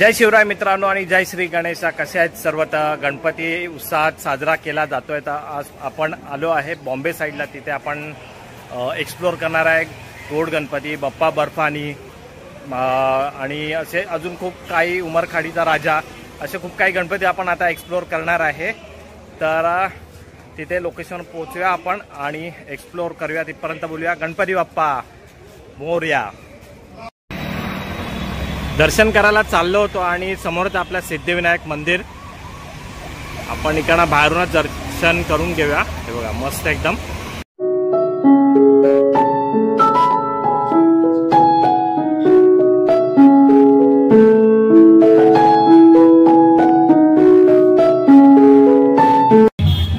जय शिवराय मित्रांनो आणि जय श्री गणेश। कसे आहेत सर्व? गणपती उत्साहात साजरा केला जातोय। तर आज आपण आलो आहे बॉम्बे साईडला, तिथे आपण एक्सप्लोर करणार आहे गोड गणपती, बाप्पा बर्फानी आणि असे अजून खूप काही, उमरखाडीचा राजा, असे खूप काही गणपती आपण आता एक्सप्लोर करणार आहे। तर तिथे लोकेशन पोहोचूया आपण आणि एक्सप्लोर करूया। तिथपर्यंत बोलूया गणपती बाप्पा मोरया। दर्शन करायला चाललो होतो आणि समोरच आपल्या सिद्धिविनायक मंदिर, आपण इकडनं बाहेरूनच दर्शन करून घेऊया। हे बघा मस्त एकदम।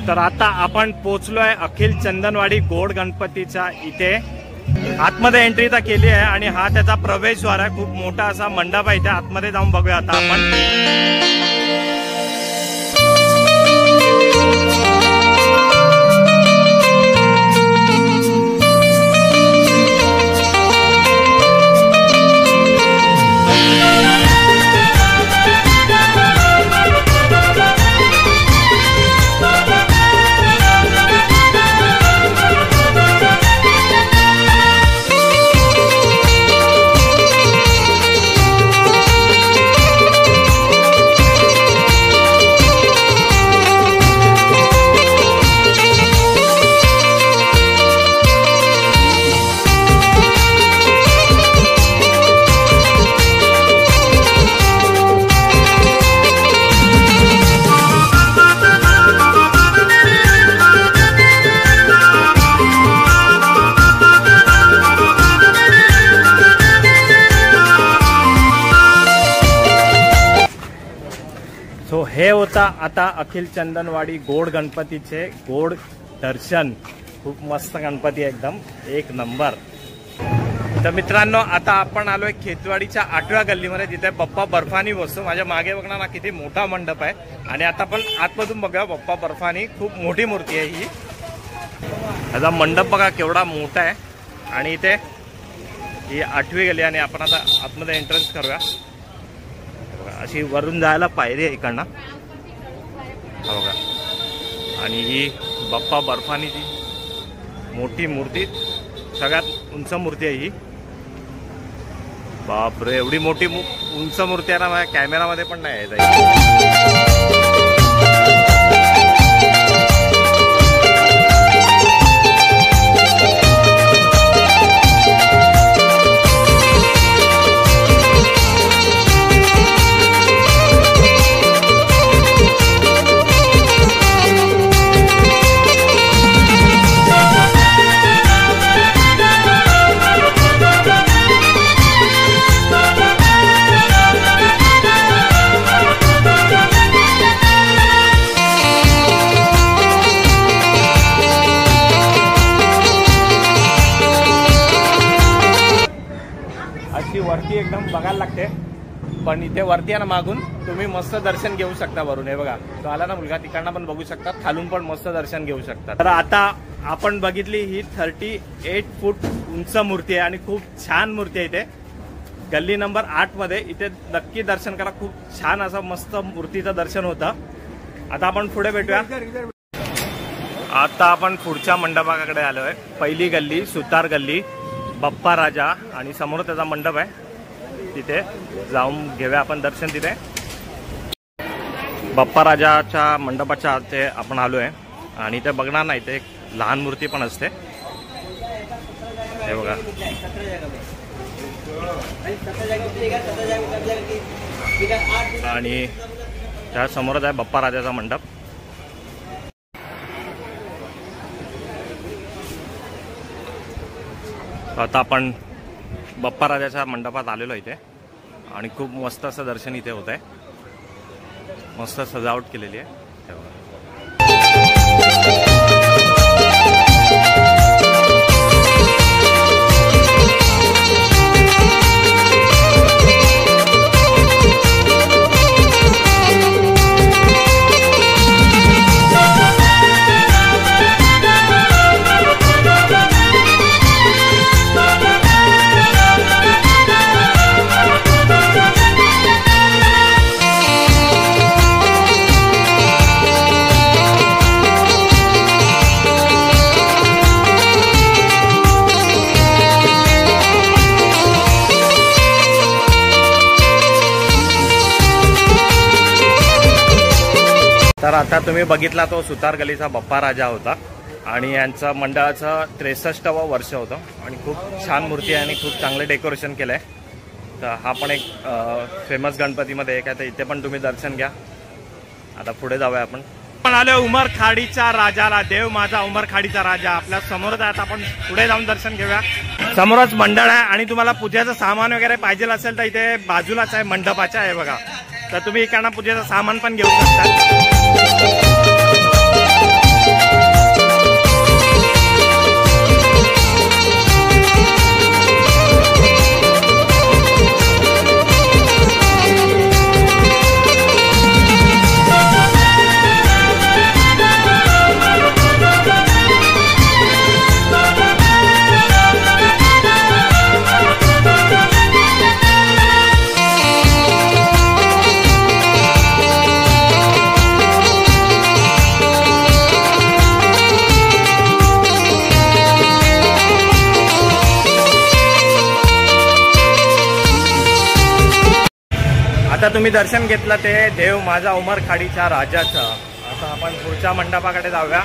तर आता आपण पोहोचलोय अखिल चंदनवाडी गोड गणपतीच्या इथे। आतमध्ये एंट्री तर केली आहे आणि हा त्याचा प्रवेशद्वार आहे। खूप मोठा असा मंडप आहे, इथे आतमध्ये जाऊन बघूया आता आपण। सो हे होता आता अखिल चंदनवाडी गोड गणपतीचे गोड दर्शन। खूप मस्त गणपती, एकदम एक नंबर। तर मित्रांनो, आता आपण आलोय खेतवाडीच्या 8व्या गल्लीमध्ये, जिथे बाप्पा बर्फानी बसतो। माझ्या मागे बघणार ना किती मोठा मंडप आहे। आणि आता आपण आतमधून बघूया बाप्पा बर्फानी। खूप मोठी मूर्ती आहे ही। याचा मंडप बघा केवढा मोठा आहे। आणि इथे ही 8वी गल्ली आणि आपण आता आतमध्ये एंट्रन्स करूया। अशी वरून जायला पायरी आहे इकडनं, बघा। आणि ही बाप्पा बर्फानीची मोठी मूर्ती, सगळ्यात उंच मूर्ती आहे ही। बापरे, एवढी मोठी उंच मूर्ती आहे ना, माझ्या कॅमेरामध्ये पण नाही आहे। वरती एकदम बघायला लागते, पण इथे वरती आहे ना, मागून तुम्ही मस्त दर्शन घेऊ शकता वरून। हे बघा, तो आला ना मुलगा, तिकडनं पण बघू शकता, खालून पण मस्त दर्शन घेऊ शकता। तर आता आपण बघितली ही 38 फूट उंच मूर्ती आहे आणि खूप छान मूर्ती आहे। इथे गल्ली नंबर 8 मध्ये, इथे नक्की दर्शन करा। खूप छान असं मस्त मूर्तीचं दर्शन होतं। आता आपण पुढे भेटूया। आता आपण पुढच्या मंडपाकडे आलोय। पहिली गल्ली सुतार गल्ली, बाप्पा राजा, आणि समोर त्याचा मंडप आहे, तिथे जाऊन घेऊया आपण दर्शन। तिथे बाप्पा राजाच्या मंडपाच्या ते आपण आलोय आणि ते बघणार नाही, ते एक लहान मूर्ती पण असते। हे बघा, आणि त्या समोरच आहे बाप्पा राजाचा मंडप। आता आपण बाप्पा राजाच्या मंडपात आलेलो इथे आणि खूप मस्त असं दर्शन इथे होत आहे। मस्त सजावट केलेली आहे। तर आता तुम्ही बघितला तो सुतार गलीचा बाप्पा राजा होता आणि यांचं मंडळाचं 63वं वर्ष होतं आणि खूप छान मूर्ती आहे आणि खूप चांगलं डेकोरेशन केलं आहे. तर हा पण एक फेमस गणपतीमध्ये एक आहे, तर इथे पण तुम्ही दर्शन घ्या. आता पुढे जाऊया आपण. आलो उमरखाडीच्या राजाला. देव माझा उमरखाडीचा राजा आपल्या समोरच आहे. आपण पुढे जाऊन दर्शन घेऊया. समोरच मंडळ आहे आणि तुम्हाला पूजेचं सामान वगैरे पाहिजे असेल तर इथे बाजूलाच आहे, मंडपाच्या आहे बघा. तर तुम्ही इकडनं पूजेचं सामान पण घेऊ शकता. आता तुम्ही दर्शन घेतलं ते देव माझा उमरखाडीच्या राजाचं. आता आपण पुढच्या मंडपाकडे जाऊया.